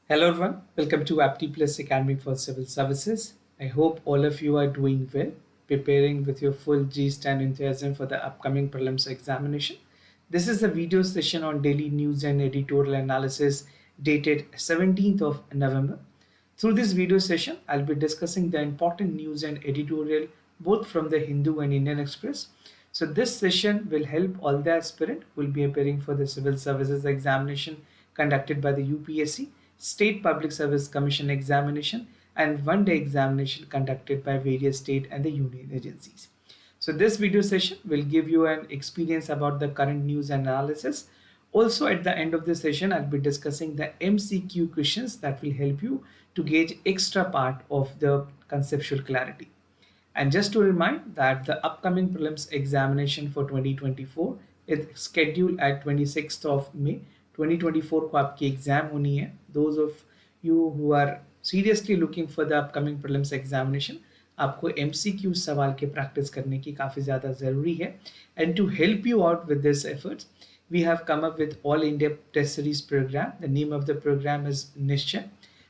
Hello everyone, welcome to Apti Plus Academy for Civil Services. I hope all of you are doing well, preparing with your full gist and enthusiasm for the upcoming prelims examination. This is a video session on daily news and editorial analysis dated 17th of November. Through this video session, I'll be discussing the important news and editorial both from the Hindu and Indian Express. So this session will help all the aspirant who will be appearing for the civil services examination conducted by the UPSC, State Public Service Commission examination, and one-day examination conducted by various state and the union agencies. So this video session will give you an experience about the current news analysis. Also at the end of the session, I'll be discussing the MCQ questions that will help you to gauge extra part of the conceptual clarity. And just to remind that the upcoming prelims examination for 2024 is scheduled at 26th of May 2024 को आपकी exam होनी है. Those of you who are seriously looking for the upcoming prelims examination, आपको MCQ सवाल के practice करने की काफ़ी ज़्यादा ज़रूरी है. And to help you out with this efforts, we have come up with All India Test Series program. The name of the program is Nishchay,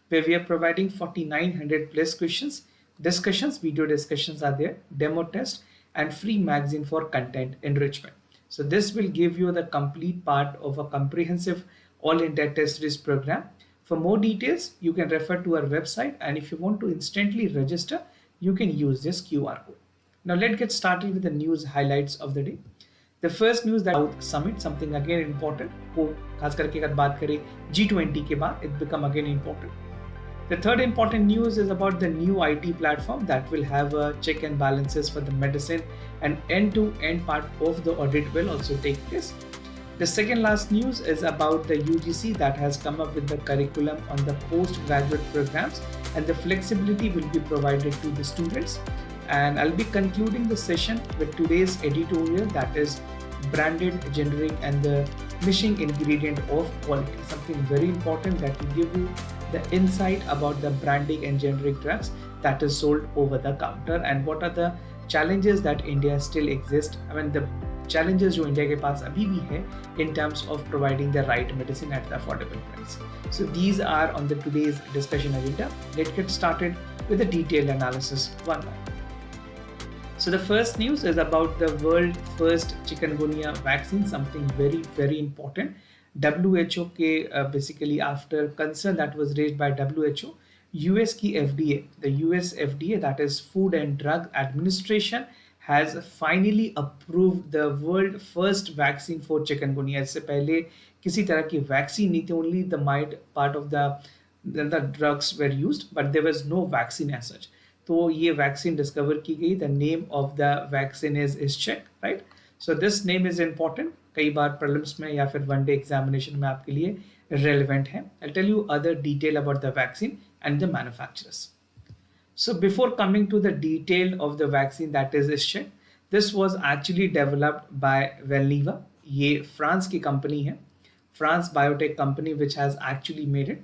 where we are providing 4900 plus questions, discussions, video discussions are there, demo test, and free magazine for content enrichment. So this will give you the complete part of a comprehensive All India Test Series program. For more details, you can refer to our website, and if you want to instantly register, you can use this QR code. Now let's get started with the news highlights of the day. The first news that South Summit, something again important, को खास करके अगर बात करें G20 के बाद, it become again important. The third important news is about the new IT platform that will have a check and balances for the medicine, and end-to-end part of the audit will also take place. The second last news is about the UGC that has come up with the curriculum on the postgraduate programs, and the flexibility will be provided to the students. And I'll be concluding the session with today's editorial, that is branded generic and the missing ingredient of quality, something very important that will give you the insight about the branding and generic drugs that is sold over the counter, and what are the challenges that India still exist. I mean, the challenges जो India के पास अभी भी है in terms of providing the right medicine at the affordable price. So these are on the today's discussion agenda. Let's get started with the detailed analysis one by one. So the first news is about the world first chikungunya vaccine, something very important. WHO के basically after concern that was raised by WHO, US की FDA, the US FDA, that is Food and Drug Administration, has finally approved the world first vaccine for chikungunya. इससे पहले किसी तरह की vaccine नहीं थी, only the mild part of the drugs were used, but there was no vaccine as such. तो ये vaccine discover की गई. The name of the vaccine is check, right. So this name is important, कई बार problems में या फिर one day examination में आपके लिए रेलिवेंट है. I tell you other detail about the vaccine and the manufacturers. So before coming to the detail of the vaccine that is Ischek, this was actually developed by Valneva. ये France की company है, France biotech company which has actually made it.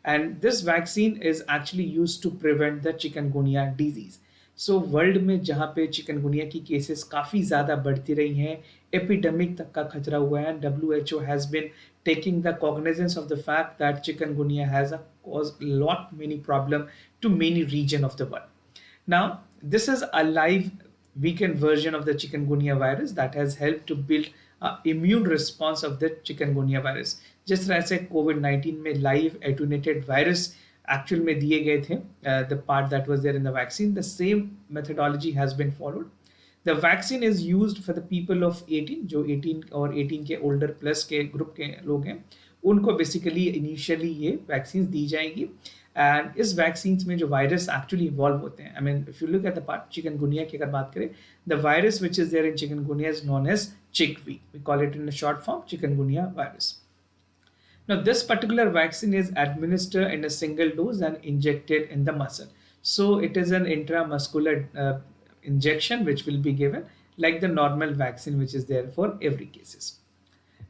And this vaccine is actually used to prevent the chikungunya disease. So world में जहाँ पे chikungunya की cases काफ़ी ज़्यादा बढ़ती रही हैं, एपिडेमिक तक का खतरा हुआ है, WHO has been taking the cognizance of the fact that chikungunya has caused lot many problem to many region of the world. Now this is a live weakened version of the chikungunya virus that has helped to build immune response of the chikungunya virus. जिस तरह से COVID-19 में live attenuated virus actual में दिए गए थे, the part that was there in the vaccine, the same methodology has been followed. The vaccine is used for the people of 18, जो 18 और 18 के older plus के group के लोग हैं, उनको basically initially ये vaccines दी जाएगी. एंड इस वैक्सीन में जो वायरस एक्चुअली इवॉल्व होते हैं, I mean if you look at the part chikungunya की अगर बात करें, the virus which is there in chikungunya is known as CHIKV. We call it in short form chikungunya virus. Now this particular vaccine is administered in a single dose and injected in the muscle. So it is an intramuscular injection which will be given like the normal vaccine which is there for every cases.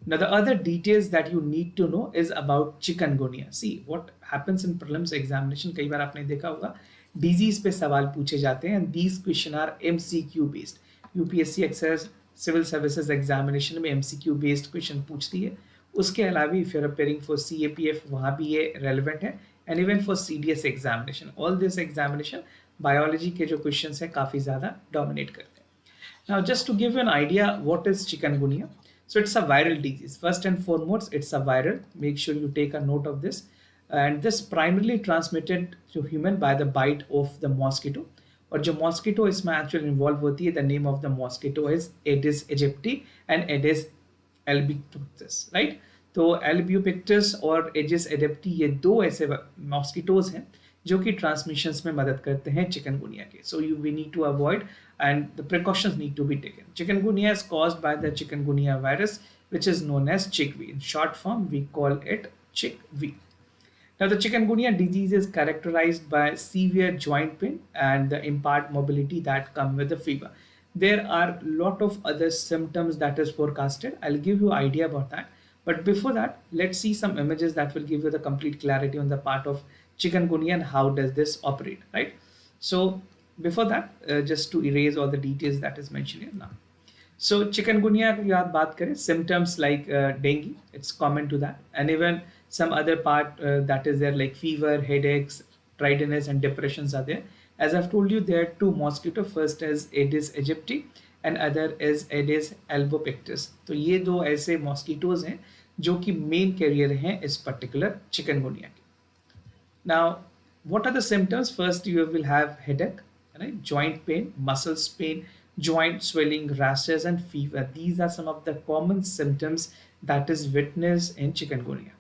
Now the other details that you need to know is about chikungunya. See what happens in prelims examination. कई बार आपने देखा होगा disease पे सवाल पूछे जाते हैं, and these question are MCQ based. UPSC अक्सर civil services examination में MCQ based question पूछती है. उसके अलावा if you are appearing for CAPF वहाँ भी ये रेलिवेंट है, and even for CDS examination, all this examination biology के जो क्वेश्चन है काफ़ी ज़्यादा डोमिनेट करते हैं. Now, just to give you an idea, what is chikungunya? So, it's a viral disease. First and foremost, it's a viral. Make sure you take a note of this. And this primarily transmitted to human by the bite of the mosquito. और जो mosquito इसमें actually involved होती है, the name of the mosquito is Aedes aegypti and Aedes albopictus, right? तो albopictus और Aedes aegypti ये दो ऐसे mosquitoes हैं जो कि ट्रांसमिशंस में मदद करते हैं चिकनगुनिया के. So you we need to avoid and the precautions need to be taken. Chikungunya is caused by the chikungunya virus, which is known as chickpea. In short form, we call it chickpea. Now, the chikungunya disease is characterized by severe joint pain and the impaired mobility that come with the fever. There are a lot of other symptoms that is forecasted. I'll give you idea about that. But before that, let's see some images that will give you the complete clarity on the part of chikungunya and how does this operate, right? So before that, just to erase all the details that is mentioned here now. So chikungunya की आप बात करें, symptoms like dengue, it's common to that, and even some other part that is there like fever, headaches, tidiness and depressions are there. As I've told you, there are two mosquito. First is Aedes aegypti and other is Aedes albopictus. तो ये दो ऐसे mosquitoes हैं जो कि main carrier हैं इस particular chikungunya के. Now, what are the symptoms? First, you will have headache, right? Joint pain, muscles pain, joint swelling, rashes, and fever. These are some of the common symptoms that is witnessed in chikungunya.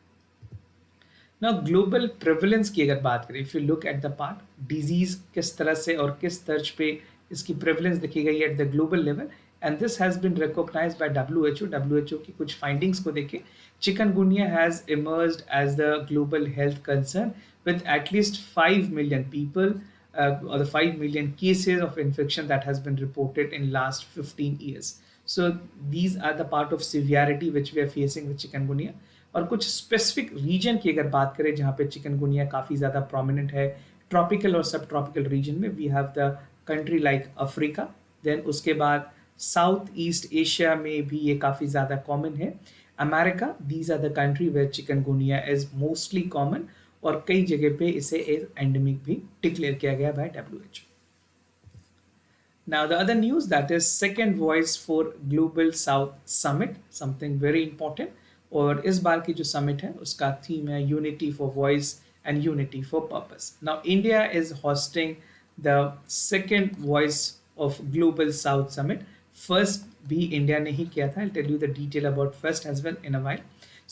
Now, global prevalence की अगर बात करें, if you look at the part, disease किस तरह से और किस तर्ज पे इसकी prevalence देखी गई at the global level, and this has been recognized by WHO. WHO की कुछ findings को देखे, chikungunya has emerged as the global health concern with at least 5 million people or the 5 million cases of infection that has been reported in last 15 years. So these are the part of severity which we are facing with chikungunya. और कुछ specific reason की अगर बात करें जहाँ पे chikungunya काफ़ी ज़्यादा प्रोमिनेंट है, ट्रॉपिकल और सब ट्रॉपिकल रीजन में we have the country like Africa, then उसके बाद साउथ ईस्ट एशिया में भी ये काफ़ी ज़्यादा कॉमन है, America, these are the country where chikungunya is mostly common, और कई जगह पे इसे एंडेमिक भी डिक्लेयर किया गया bye WHO. Now the other news, that is second voice for Global South Summit, something very important. और इस बार की जो समिट है उसका थीम है unity for voice and unity for purpose. Now India is hosting the second voice of global south summit. First भी India ने ही किया था. I tell you the detail about first as well in a while.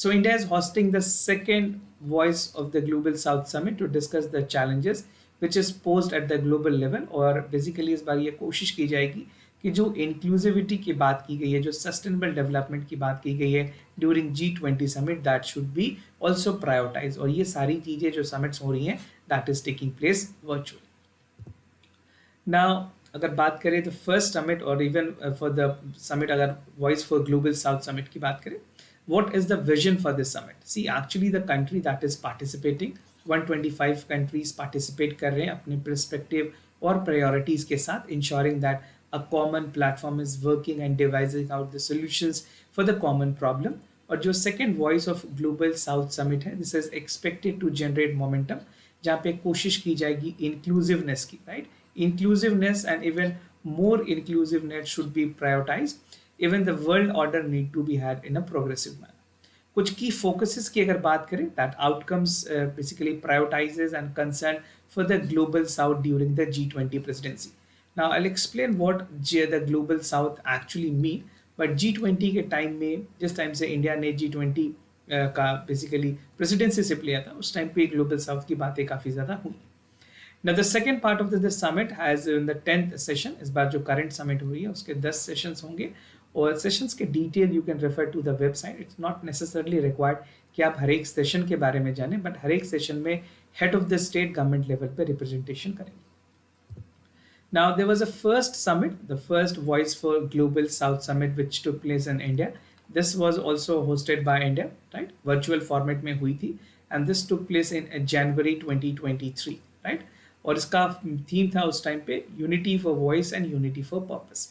So India is hosting the second voice of the Global South Summit to discuss the challenges which is posed at the global level. और basically इस बार ये कोशिश की जाएगी कि जो inclusivity की बात की गई है, जो सस्टेनेबल डेवलपमेंट की बात की गई है during G20 summit, that should be also prioritize. और ये सारी चीज़ें जो समिट्स हो रही हैं that is taking place virtually. Now अगर बात करें तो फर्स्ट समिट और इवन फॉर द समिट, अगर voice for global south summit की बात करें, what is the vision for this summit? See, actually the country that is participating, 125 countries participate कर रहे हैं अपने perspective और priorities के साथ, ensuring that a common platform is working and devising out the solutions for the common problem. और जो second voice of global south summit है, this is expected to generate momentum, जहाँ पे कोशिश की जाएगी inclusiveness की, right? Inclusiveness and even more inclusiveness should be prioritized. Even the world order need to be had in a progressive manner. कुछ key focuses की अगर बात करें, that outcomes basically prioritizes and concern for the global south during the G20 presidency. Now I'll explain what the global south actually mean. But G20 के time में, जिस time से India ने G20 का बेसिकली प्रेसिडेंसी शिप लिया था, उस time पे ग्लोबल साउथ की बातें काफ़ी ज़्यादा हुई. Now the second part of this summit has in the 10th session, इस बार जो current summit हो रही है उसके 10 sessions होंगे, और सेशंस के detail you can refer to the website. It's not necessarily required कि आप हर एक सेशन के बारे में जानें, बट हर एक सेशन में head of the state government level पे रिप्रेजेंटेशन करेंगे. Now there was a first summit, the first voice for global south summit which took place in India. This was also hosted by India, right? Virtual format में हुई थी, and this took place in January 2023, right? और इसका theme था उस time पे unity for voice and unity for purpose.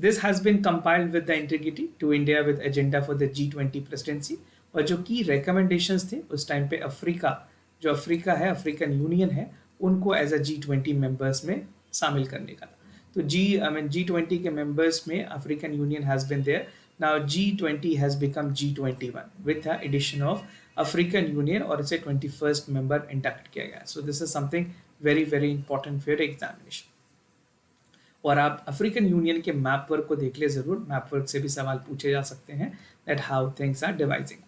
This has been compiled with the integrity to India with agenda for the G20 presidency. और जो की recommendations थे उस टाइम पे अफ्रीका, जो अफ्रीका है, अफ्रीकन यूनियन है, उनको एज अ G20 मेंबर्स में शामिल करने का था। तो G20 के मेंबर्स में African union has been there. Now G20 has become G21 with the addition of African union और इसे 21st मेंबर इंडक्ट किया गया। So this is something very very important for examination. और आप अफ्रीकन यूनियन के map work को देख ले जरूर, मैप वर्क से भी सवाल पूछे जा सकते हैं that how things are devising.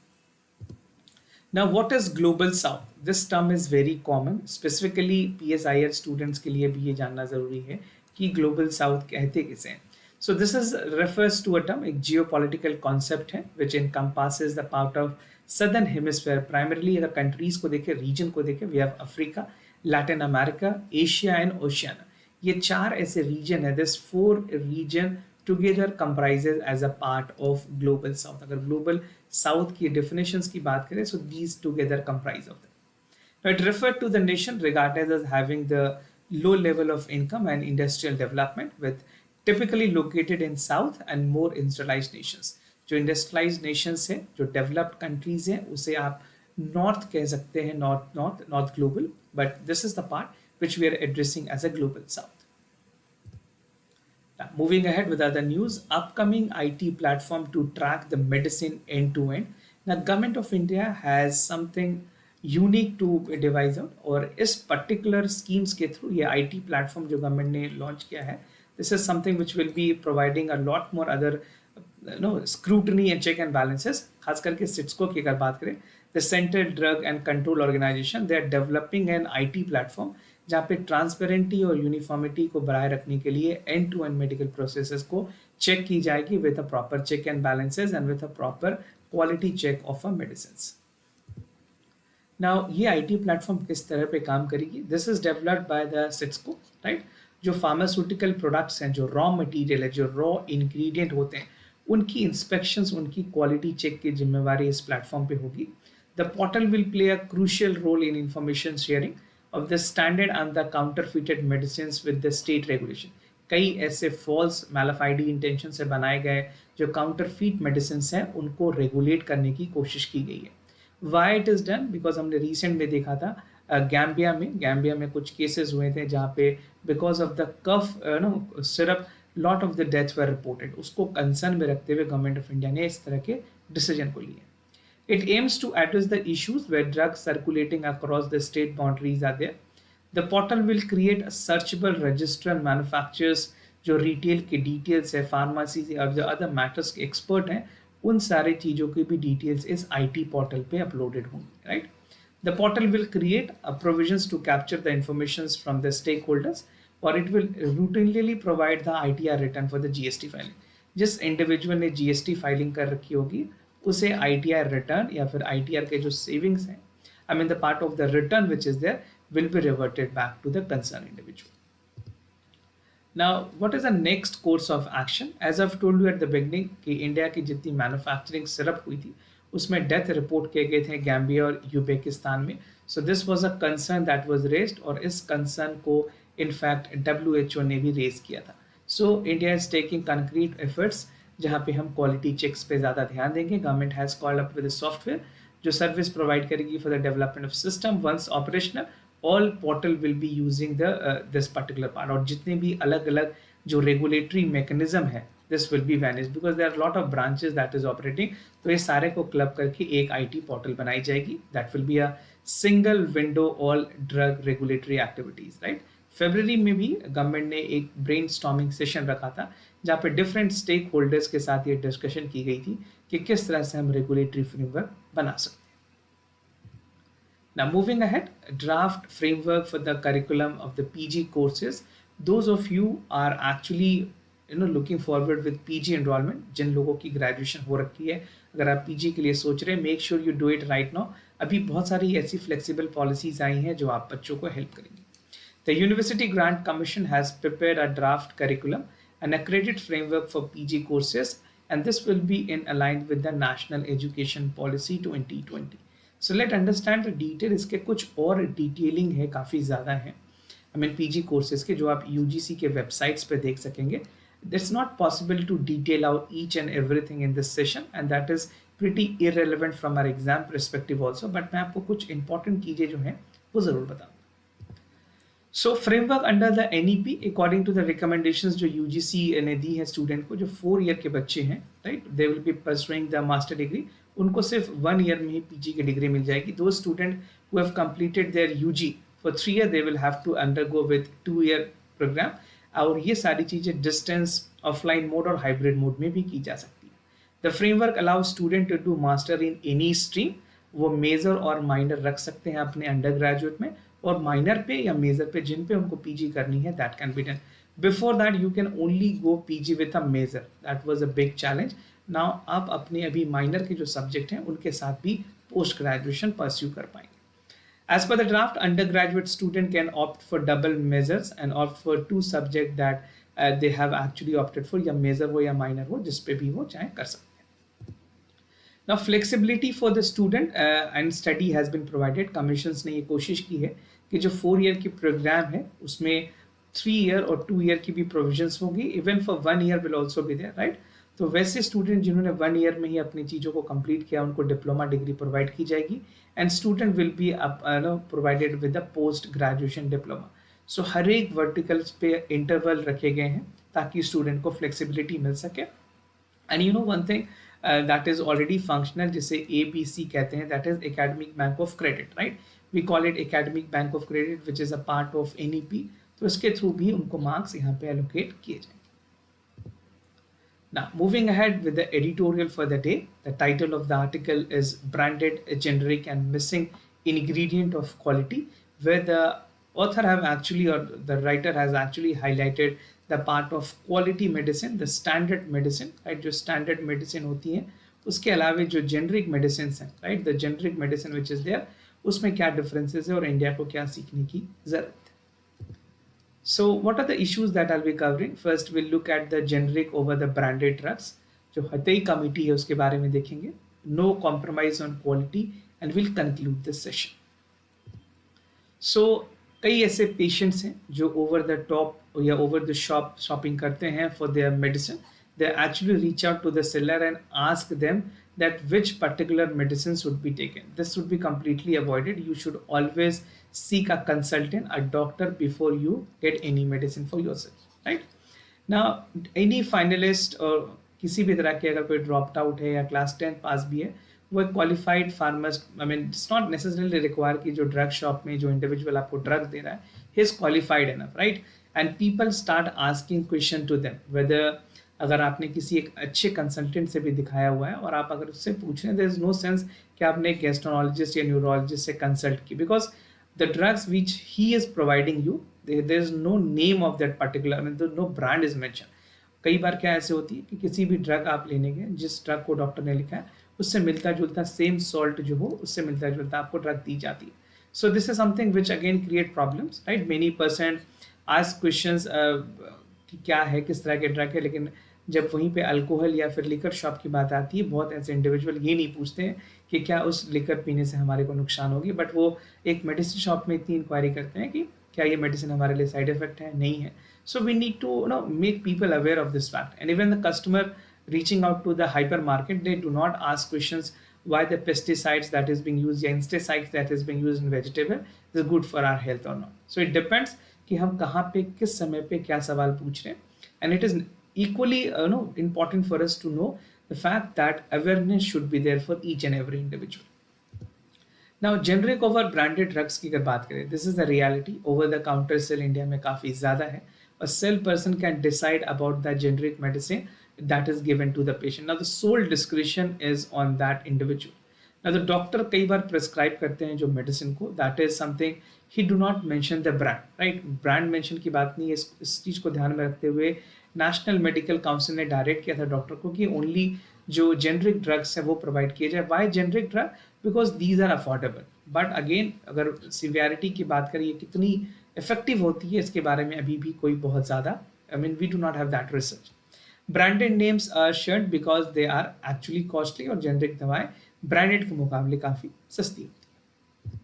Now, what is global south? This term is very common. Specifically, PSIR students के लिए भी ये जानना जरूरी है कि global south कहते किसे हैं. So this is refers to a term, एक geopolitical concept है which encompasses the part of southern hemisphere. Primarily अगर countries को देखें, region को देखें, we have Africa, Latin America, Asia and Oceania. ये चार ऐसे region है. This four region together comprises as a part of global south. अगर global south की definitions की बात करें, so these together comprise of them. Now it referred to the nation regarded as having the low level of income and industrial development, with typically located in south and more industrialized nations. जो industrialized nations है, जो developed countries हैं, उसे आप north कह सकते हैं, not global, but this is the part which we are addressing as a global south. Now, moving ahead with other news, upcoming IT platform to track the medicine end to end. Now, Government of India has something unique to devise out, और इस particular schemes के through ये IT platform जो government ने launch किया है, this is something which will be providing a lot more other scrutiny and check and balances. खास करके सिट्सको की अगर बात करें, the Central Drug and Control Organization, they are developing an IT platform जहाँ पे ट्रांसपेरेंटी और यूनिफॉर्मिटी को बनाए रखने के लिए end to end medical processes को चेक की जाएगी with a proper check and balances and with a proper quality check of a medicine. Now ये आईटी प्लेटफॉर्म किस तरह पे काम करेगी? This is developed by the Citsco, right? जो फार्मास्यूटिकल प्रोडक्ट्स हैं, जो रॉ मटेरियल है, जो रॉ इंग्रेडिएंट होते हैं, उनकी इंस्पेक्शंस, उनकी क्वालिटी चेक की जिम्मेवारी इस प्लेटफॉर्म पे होगी। The portal will play a crucial role in information sharing of the standard and the counterfeited medicines with the state regulation. कई ऐसे false malafide intention से बनाए गए जो counterfeit medicines हैं, उनको regulate करने की कोशिश की गई है। Why it is done? Because हमने recent में देखा था गैम्बिया में कुछ cases हुए थे जहाँ पे because of the cough syrup lot of the deaths were reported. उसको concern में रखते हुए गवर्नमेंट ऑफ इंडिया ने इस तरह के डिसीजन को लिया। It aims to address the issues where drugs circulating across the state boundaries are there. The portal will create a searchable register and manufacturers जो retail के details है, pharmacy और जो other matters के expert हैं, उन सारी चीज़ों की भी details इस IT portal पे uploaded होंगी, right? The portal will create provisions to capture the information from the stakeholders, or it will routinely provide the ITR return for the GST filing. जिस इंडिविजुअल ने GST फाइलिंग कर रखी होगी उसे ITR return या फिर ITR के जो सेविंग्स हैं, I mean the part of the return which is there will be reverted back to the concern individual. Now what is the next course of action? As I told you at the beginning कि India की जितनी manufacturing syrup हुई थी उसमें death report किए गए थे Gambia और यूबेकिस्तान में। So this was a concern that was raised, और इस कंसर्न को इनफैक्ट WHO ने भी रेज किया था। So India is taking concrete efforts जहाँ पे हम क्वालिटी चेक्स पे ज़्यादा ध्यान देंगे। Government has called up with software जो सर्विस प्रोवाइड करेगी for the development of system. Once operational, all portal will be using this particular part, और जितने भी अलग अलग जो रेगुलेटरी मैकेनिज्म है this will be vanish because there are lot of branches that is operating. तो ये सारे को क्लब करके एक IT पोर्टल बनाई जाएगी that will be a single window all drug regulatory activities, right? फरवरी में भी गवर्नमेंट ने एक ब्रेन स्टॉर्मिंग सेशन रखा था जहाँ पे डिफरेंट स्टेक होल्डर्स के साथ ये डिस्कशन की गई थी कि किस तरह से हम रेगुलेटरी फ्रेमवर्क बना सकते हैं। Now moving ahead, draft framework for the curriculum of the PG courses. Those of you are actually looking forward with PG enrollment, जिन लोगों की ग्रेजुएशन हो रखी है, अगर आप PG के लिए सोच रहे हैं, make sure you do it right now. अभी बहुत सारी ऐसी फ्लेक्सिबल पॉलिसीज आई हैं जो आप बच्चों को हेल्प करेंगी। The University Grant Commission has prepared a draft curriculum, an accredited framework for PG courses, and this will be in aligned with the National Education Policy 2020. So let's understand the detail. इसके कुछ और detailing है, काफ़ी ज़्यादा है। I mean PG courses के जो आप UGC के वेबसाइट्स पे देख सकेंगे। It's not possible to detail out each and everything in this session, and that is pretty irrelevant from our exam perspective also, but मैं आपको कुछ important चीज़ें जो हैं वो ज़रूर बताऊँ. So framework under the NEP according to the recommendations जो यूजीसी ने दी है स्टूडेंट को, जो 4 ईयर के बच्चे हैं, right, they will be pursuing the master degree, उनको सिर्फ 1 ईयर में ही पीजी की डिग्री मिल जाएगी. दो student who have completed their UG for 3 year, they will have to undergo with 2 year programme. और ये सारी चीज़ें डिस्टेंस, ऑफलाइन मोड और हाइब्रिड मोड में भी की जा सकती है. The framework allow student to do master in any stream. वो मेजर और माइनर रख सकते हैं अपने अंडर ग्रेजुएट में, और माइनर पे या मेजर पे जिन पे उनको पीजी करनी है, that can be done. Before that you can only go PG with a major. That was a big challenge. Now आप अपने अभी माइनर के जो सब्जेक्ट हैं उनके साथ भी पोस्ट ग्रेजुएशन परस्यू कर पाएंगे. As per the draft, undergraduate student can opt for double measures and opt for 2 subjects that they have actually opted for, या मेजर हो या माइनर हो, जिस पे भी वो चाहे कर सकते हैं. Now flexibility for the student and study has been provided. Commissions ने ये कोशिश की है कि जो 4 ईयर की प्रोग्राम है उसमें 3 ईयर और 2 ईयर की भी प्रोविजंस होगी. Even for 1 year will also be there, right. तो वैसे स्टूडेंट जिन्होंने 1 ईयर में ही अपनी चीज़ों को कंप्लीट किया उनको डिप्लोमा डिग्री प्रोवाइड की जाएगी. And student will be provided with a post graduation diploma. So हर एक वर्टिकल्स पे इंटरवल रखे गए हैं ताकि स्टूडेंट को फ्लेक्सिबिलिटी मिल सके. And you know one thing that is already functional, जिसे ABC कहते हैं, that is academic bank of credit, right. We call it academic bank of credit which is a part of NEP. तो इसके through भी उनको marks यहाँ पे allocate किए जाएंगे. Now moving ahead with the editorial for the day, the title of the article is branded, generic and missing ingredient of quality, where the author have actually, or the writer has actually highlighted the part of quality medicine, the standard medicine, right. जो standard medicine होती है उसके अलावे जो generic medicines हैं, right, the generic medicine which is there, उसमें क्या differences है और इंडिया को क्या सीखने की जरूरत है. So what are the issues that I'll be covering? First we'll look at the generic over the branded drugs. जो हतई कमिटी है उसके बारे में देखेंगे. No compromise on quality, and we'll conclude this session. So कई ऐसे पेशेंट्स हैं जो ओवर द टॉप या ओवर द शॉपिंग करते हैं for their medicine. They actually reach out to the seller and ask them that which particular medicines should be taken. This should be completely avoided. You should always seek a consultant, a doctor, before you get any medicine for yourself, right. Now any finalist और किसी भी तरह के अगर कोई dropped out है या class 10 पास भी है, वो एक qualified pharmacist, I mean it's not necessarily require कि जो ड्रग शॉप में जो इंडिविजुअल आपको ड्रग दे रहा है he is qualified enough, right. And people start asking question to them whether, अगर आपने किसी एक अच्छे कंसल्टेंट से भी दिखाया हुआ है और आप अगर उससे पूछ रहे हैं, देयर इज नो सेंस कि आपने एक गैस्ट्रोनोलॉजिस्ट या न्यूरोलॉजिस्ट से कंसल्ट की, because the drugs which he is providing you, there is no name of that particular, no brand is mention. कई बार क्या ऐसे होती है कि किसी भी ड्रग आप लेने गए, जिस ड्रग को डॉक्टर ने लिखा है उससे मिलता जुलता सेम सॉल्ट जो हो उससे मिलता जुलता आपको ड्रग दी जाती है. सो this is something which again create problems, right. Many person ask questions कि क्या है, किस तरह के ड्रग है, लेकिन जब वहीं पे अल्कोहल या फिर लिकर शॉप की बात आती है, बहुत ऐसे इंडिविजुअल ये नहीं पूछते हैं कि क्या उस लिकर पीने से हमारे को नुकसान होगी, बट वो एक मेडिसिन शॉप में इतनी इंक्वायरी करते हैं कि क्या ये मेडिसिन हमारे लिए साइड इफेक्ट है, नहीं है. So we need to make people aware of this fact. And even the customer reaching out to the hypermarket, they do not ask questions why the pesticides that is being used, या insecticides that is being used in vegetable is good for our health or not. So it depends कि हम कहाँ पे किस समय पे क्या सवाल पूछ रहे हैं. And it is equally important for us to know the fact that awareness should be there for each and every individual. Now generic over branded drugs की अगर बात करें, this is the reality. Over the counter sale India में काफ़ी ज़्यादा है. A sell person can decide about the generic medicine that is given to the patient. Now the sole discretion is on that individual. Now the doctor कई बार prescribe करते हैं जो medicine को, that is something he do not mention the brand, right. Brand mention की बात नहीं है. इस चीज़ को ध्यान में रखते हुए नेशनल मेडिकल काउंसिल ने डायरेक्ट किया था डॉक्टर को कि ओनली जो जेनरिक ड्रग्स है वो प्रोवाइड किए जाए. Why generic drug? Because these are affordable. But again अगर सिवियरिटी की बात करिए कितनी इफेक्टिव होती है इसके बारे में अभी भी कोई बहुत ज़्यादा, I mean we do not have that research. Branded names are shared because they are actually costly, और जेनरिक दवाएं ब्रांडेड के मुकाबले काफ़ी सस्ती होती है.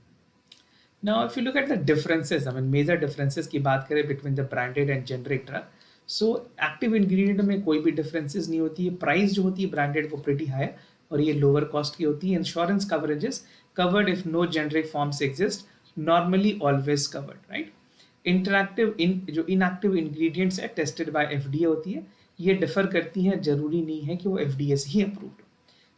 Now if you look at the differences, I mean major differences की बात करें between the branded and generic drug, so active ingredient में कोई भी डिफरेंसेस नहीं होती है. प्राइस जो होती है ब्रांडेड वो प्रिटी हाई, और ये लोअर कॉस्ट की होती है। Insurance coverages covered if no generic forms exist, normally always covered, right. जो इनएक्टिव इंग्रेडिएंट्स है टेस्टेड बाय एफडीए होती है, ये डिफर करती हैं, जरूरी नहीं है कि वो एफडीए से ही अप्रूव्ड हो।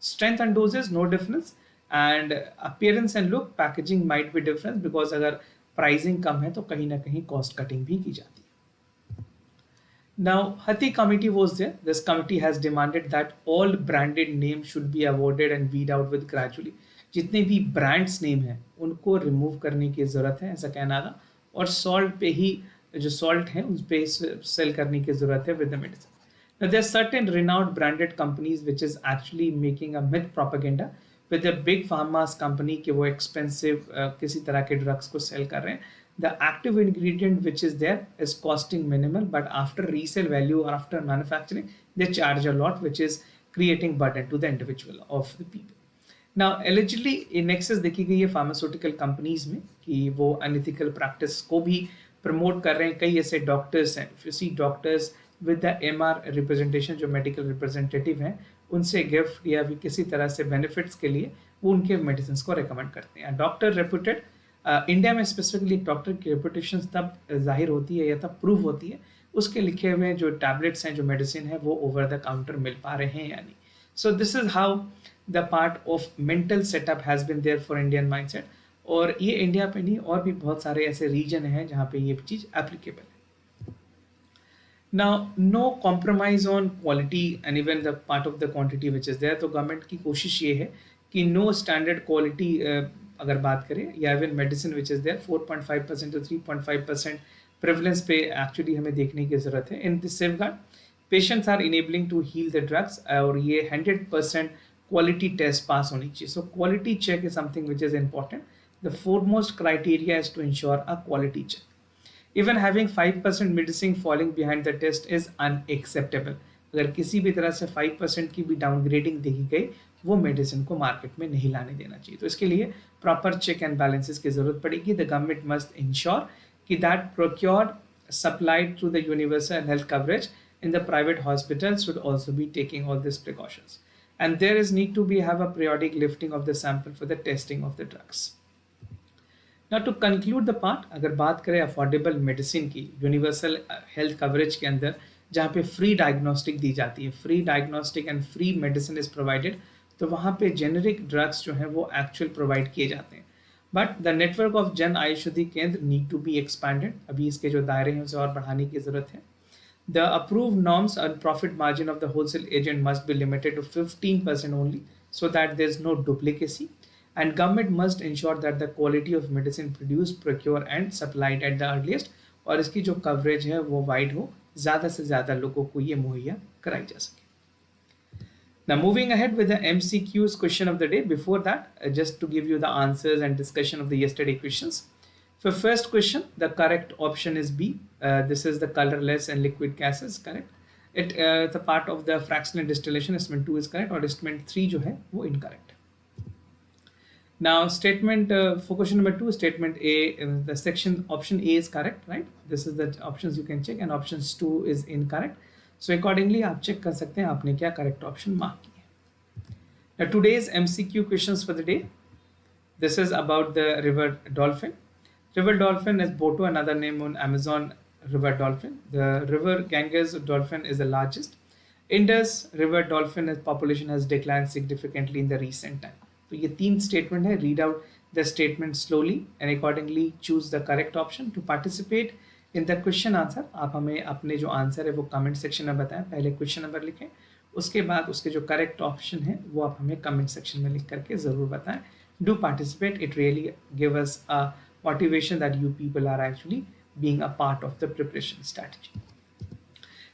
Strength and doses no difference, and appearance and look packaging might be difference, because अगर प्राइसिंग कम है तो कहीं ना कहीं कॉस्ट कटिंग भी की जाती है। Now, Hati committee was there. This committee has demanded that all branded names should be avoided and weed out with gradually. जितने भी ब्रांड्स नेम हैं उनको रिमूव करने की ज़रूरत है, ऐसा कहना था। और सॉल्ट पे ही, जो सॉल्ट है उस पे सेल करने की ज़रूरत है with the medicine. Now, there are certain renowned branded companies which is actually making a myth propaganda with a big pharma's company कि वो expensive किसी तरह के drugs को sell कर रहे हैं. The active ingredient which is there is costing minimal, but after resale value or after manufacturing, they charge a lot, which is creating burden to the individual of the people. Now, allegedly in excess देखी गई है pharmaceutical companies में कि वो unethical practice को भी promote कर रहे हैं. कई ऐसे डॉक्टर्स हैं, if you see doctors with the MR representation, जो मेडिकल रिप्रेजेंटेटिव हैं, उनसे गिफ्ट या भी किसी तरह से बेनिफिट्स के लिए वो उनके मेडिसिन को रिकमेंड करते हैं. डॉक्टर रेपुटेड, इंडिया में स्पेसिफिकली डॉक्टर की रेपुटेशन तब जाहिर होती है या तब प्रूव होती है उसके लिखे हुए जो टैबलेट्स हैं, जो मेडिसिन है, वो ओवर द काउंटर मिल पा रहे हैं या नहीं. So this is how the part of mental setup has been there for Indian mindset. और ये इंडिया पे नहीं, और भी बहुत सारे ऐसे रीजन हैं जहाँ पे ये चीज़ एप्लीकेबल है. Now, no compromise on quality and even the part of the quantity which is there. तो गवर्नमेंट की कोशिश ये है कि नो स्टैंडर्ड क्वालिटी अगर बात करें, या even medicine which is there 4.5% to 3.5% prevalence पे एक्चुअली हमें देखने की ज़रूरत है. In this safeguard patients are enabling to heal the drugs, और ये 100% क्वालिटी टेस्ट पास होनी चाहिए. So quality check is something which is important. The foremost criteria is to ensure a quality check. Even having 5% medicine falling behind the test is unacceptable. अगर किसी भी तरह से 5% की भी डाउनग्रेडिंग देखी गई, वो मेडिसिन को मार्केट में नहीं लाने देना चाहिए. तो इसके लिए प्रॉपर चेक एंड बैलेंसेस की जरूरत पड़ेगी. द गवर्नमेंट मस्ट इंश्योर कि that procured supplied through the universal health coverage in the private hospitals should also be taking all these precautions. And there is need to be have a periodic lifting of the sample for the testing of the drugs. Now to conclude the part, अगर बात करें affordable medicine की universal health coverage के अंदर, जहाँ पे free diagnostic दी जाती है, free diagnostic and free medicine is provided, तो वहाँ पे जेनरिक ड्रग्स जो हैं वो एक्चुअल प्रोवाइड किए जाते हैं. बट द नेटवर्क ऑफ जन आयुषुद्धि केंद्र नीड टू बी एक्सपैंडेड. अभी इसके जो दायरे हैं उसे और बढ़ाने की ज़रूरत है. The approved norms and profit margin of the wholesale agent must be limited to 15% only, so that there is no duplicacy. And government must ensure that the quality of medicine produced, procured and supplied at the earliest, और इसकी जो coverage है वो wide हो, ज़्यादा से ज़्यादा लोगों को ये मुहैया कराई जा सके. Now moving ahead with the MCQs question of the day. Before that, just to give you the answers and discussion of the yesterday questions. For first question, the correct option is B. This is the colorless and liquid gases, correct. The part of the fractional distillation, statement 2 is correct, और statement 3 जो है वो incorrect. Now statement for question number 2, statement A, the section option A is correct, right? This is the options you can check, and options 2 is incorrect. So accordingly आप check कर सकते हैं आपने क्या correct option mark किया है. Now today's MCQ questions for the day. This is about the river dolphin. River dolphin is Boto, another name on Amazon river dolphin. The river Ganges dolphin is the largest. Indus river dolphin population has declined significantly in the recent time. तो ये तीन statement है. Read out the statement slowly and accordingly choose the correct option. To participate in the question answer, आप हमें अपने जो answer है वो कमेंट सेक्शन में बताएं. पहले क्वेश्चन नंबर लिखें, उसके बाद उसके जो करेक्ट ऑप्शन है वो आप हमें कमेंट सेक्शन में लिख करके ज़रूर बताएं. Do participate. It really give us a motivation that you people are actually being a part of the preparation strategy.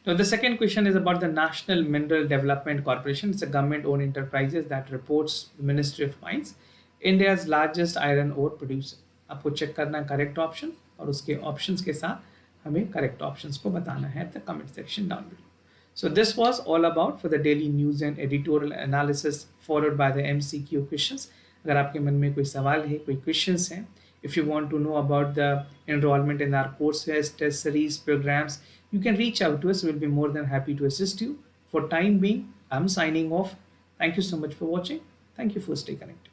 Now the second question is about the National Mineral Development Corporation. It's a government-owned enterprise that reports the Ministry of Mines, India's largest iron ore producer. आपको check करना है correct option, और उसके options के साथ हमें correct options को बताना है the comment section down below. So this was all about for the daily news and editorial analysis followed by the MCQ questions. अगर आपके मन में कोई सवाल है, कोई क्वेश्चंस हैं, if you want to know about the enrollment in our courses, test series, programs, you can reach out to us. We'll be more than happy to assist you. For time being, I'm signing off. Thank you so much for watching. Thank you for staying connected.